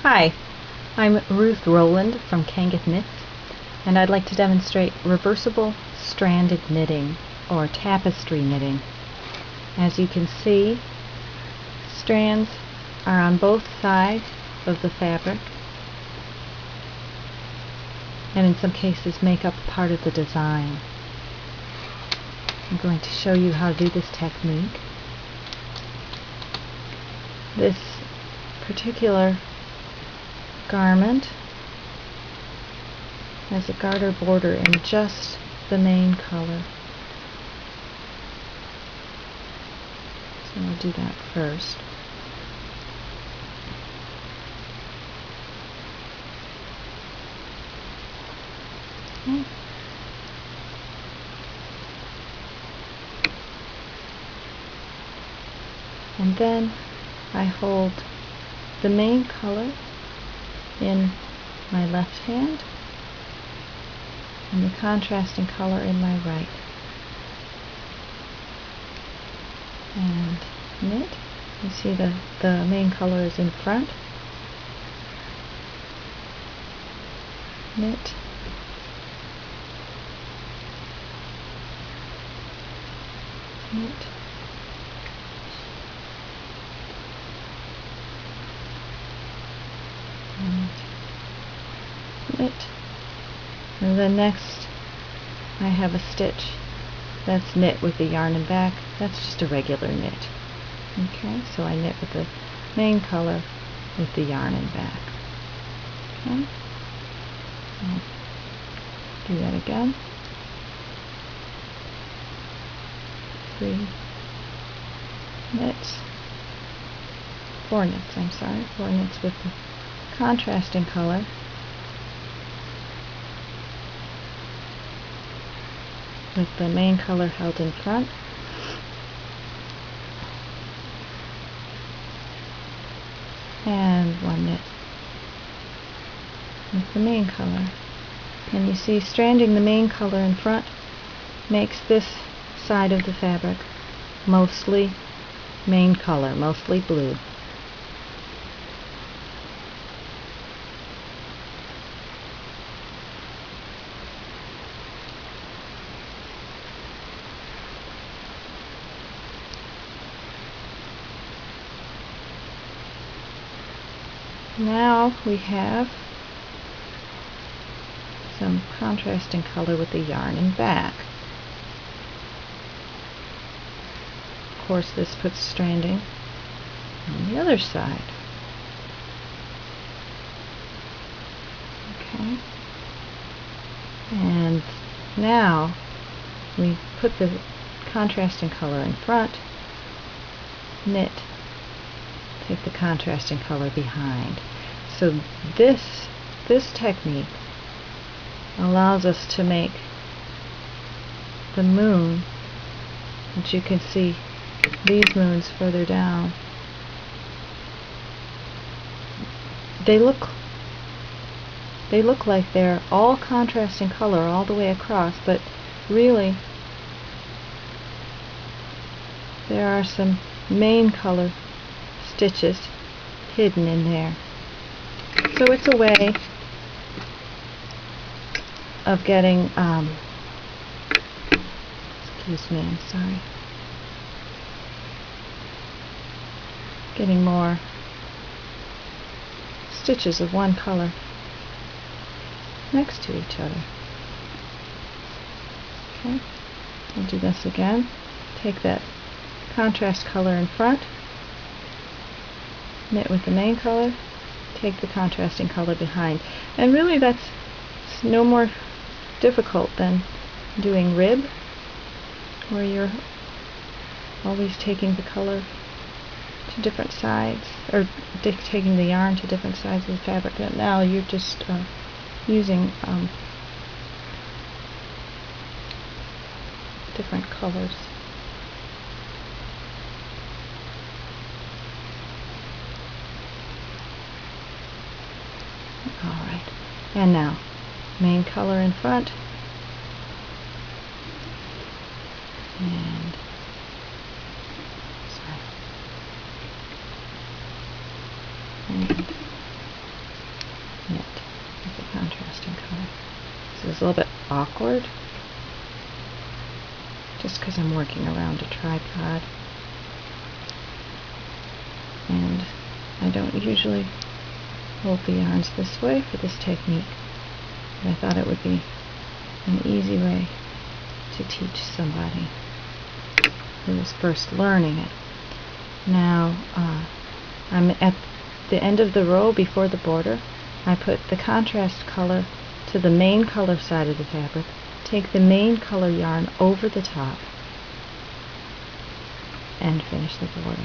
Hi, I'm Ruth Roland from Kangath Knits, and I'd like to demonstrate reversible stranded knitting or tapestry knitting. As you can see, strands are on both sides of the fabric and in some cases make up part of the design. I'm going to show you how to do this technique. This particular garment has a garter border in just the main color. So I'll do that first. Okay. And then I hold the main color in my left hand and the contrasting color in my right. And knit. You see the main color is in front. Knit. Knit. Knit. And then next I have a stitch that's knit with the yarn and back. That's just a regular knit. Okay, so I knit with the main color with the yarn and back. Okay, I'll do that again. 3 knits, 4 knits, I'm sorry, 4 knits with the contrasting color. With the main color held in front. And 1 knit with the main color. And you see, stranding the main color in front makes this side of the fabric mostly main color, mostly blue. Now we have some contrasting color with the yarn and back. Of course, this puts stranding on the other side. Okay. And now we put the contrasting color in front, knit, take the contrasting color behind. So this technique allows us to make the moon, which you can see these moons further down. They look like they're all contrasting color all the way across, but really there are some main color stitches hidden in there. So it's a way of getting excuse me, I'm sorry, getting more stitches of one color next to each other. Okay, we'll do this again. Take that contrast color in front, knit with the main color, take the contrasting color behind. And really that's no more difficult than doing rib, where you're always taking the color to different sides, or taking the yarn to different sides of the fabric. And now you're just using different colors. Alright, and now main color in front, and sorry, and a little bit awkward just because I'm working around a tripod, and I don't usually hold the yarns this way for this technique, but I thought it would be an easy way to teach somebody who is first learning it. Now I'm at the end of the row before the border. I put the contrast color to the main color side of the fabric, take the main color yarn over the top, and finish the border.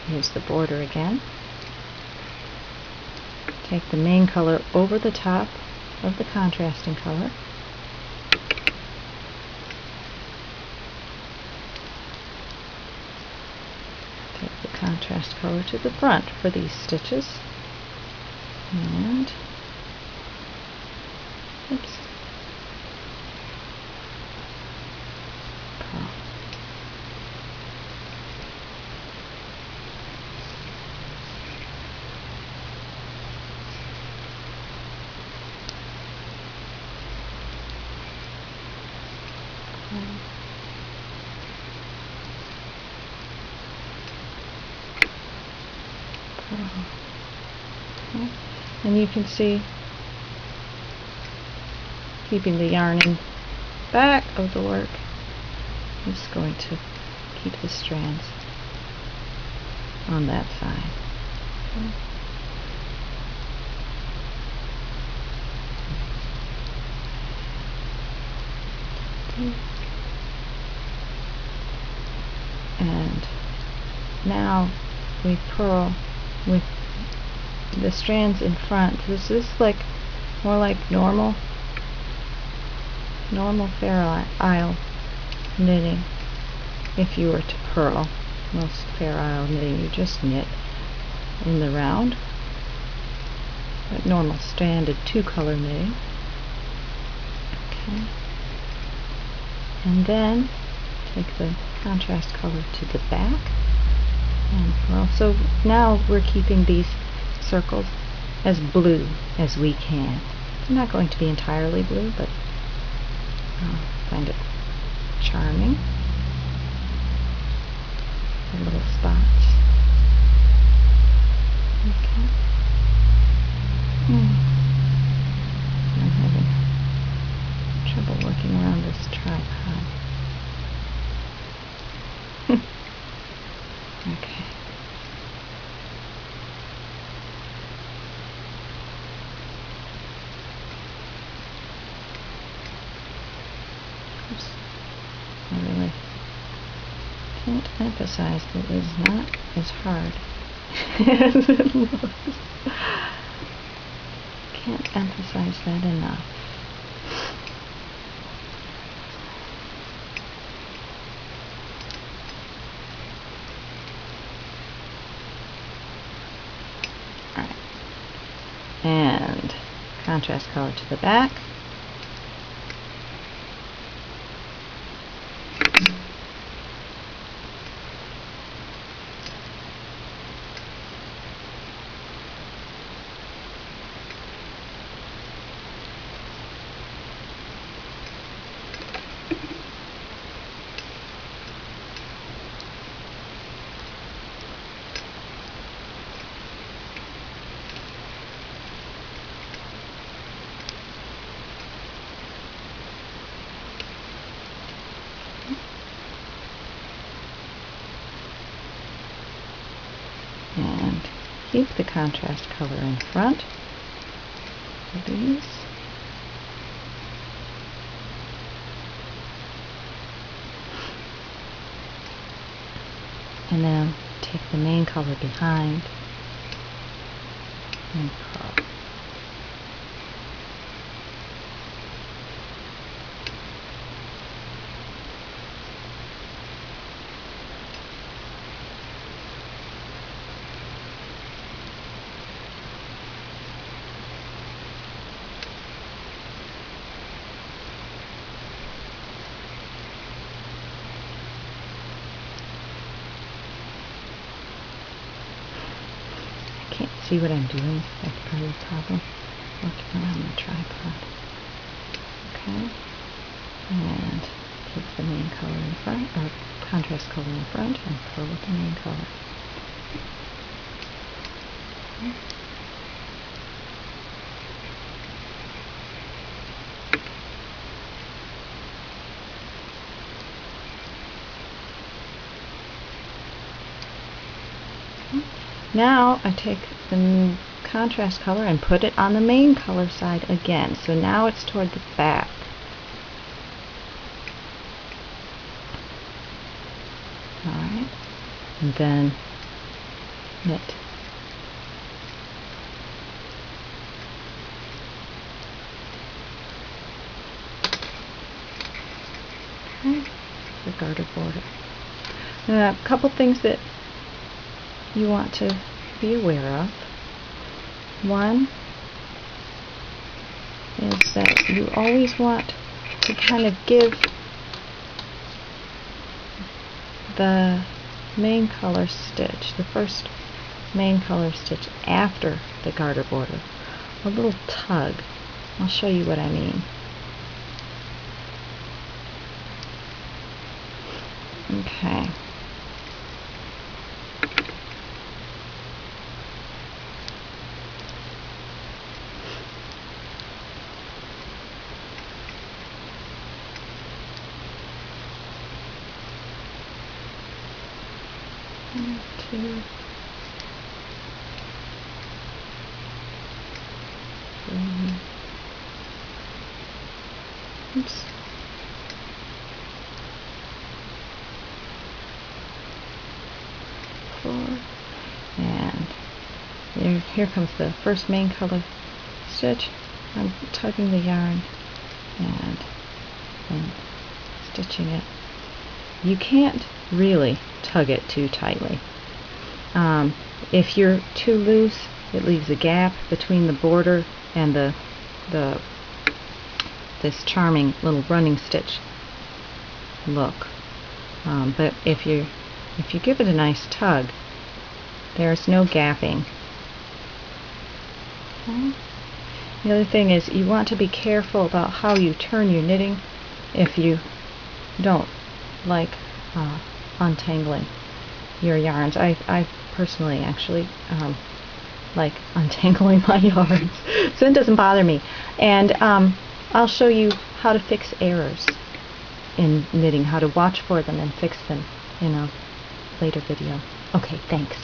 Here's the border again. Take the main color over the top of the contrasting color. Take the contrast color to the front for these stitches. And oops. Purl. Okay. And you can see, keeping the yarn in back of the work is going to keep the strands on that side. Okay. And now we purl with the strands in front. This is like more like normal Fair Isle knitting. If you were to purl, most Fair Isle knitting, you just knit in the round, but normal standard two-color knitting. Okay. And then take the contrast color to the back and purl. So now we're keeping these circles as blue as we can. They're not going to be entirely blue, but I find it charming. The little spots. Okay. I'm having trouble working around this tripod. Okay. Oops. I really can't emphasize that it is not as hard as it looks. Can't emphasize that enough. Alright. And contrast color to the back. And keep the contrast color in front of these. And now take the main color behind and purl. See what I'm doing? That's part of the problem. Working around the tripod. Okay. And take the main color in front, or contrast color in front, and fill with the main color. Okay. Now I take the contrast color and put it on the main color side again. So now it's toward the back. Alright, and then knit. Okay, the garter border. Now, a couple things that you want to be aware of. One is that you always want to kind of give the main color stitch, the first main color stitch after the garter border, a little tug. I'll show you what I mean. Okay. Two, three, oops, 4, and here comes the first main color stitch. I'm tugging the yarn and then stitching it. You can't really tug it too tightly. If you're too loose, it leaves a gap between the border and this charming little running stitch look. But if you give it a nice tug, there's no gapping. Okay. The other thing is you want to be careful about how you turn your knitting if you don't like untangling your yarns. I personally actually like untangling my yarns, so it doesn't bother me. And I'll show you how to fix errors in knitting, how to watch for them and fix them in a later video. Okay, thanks.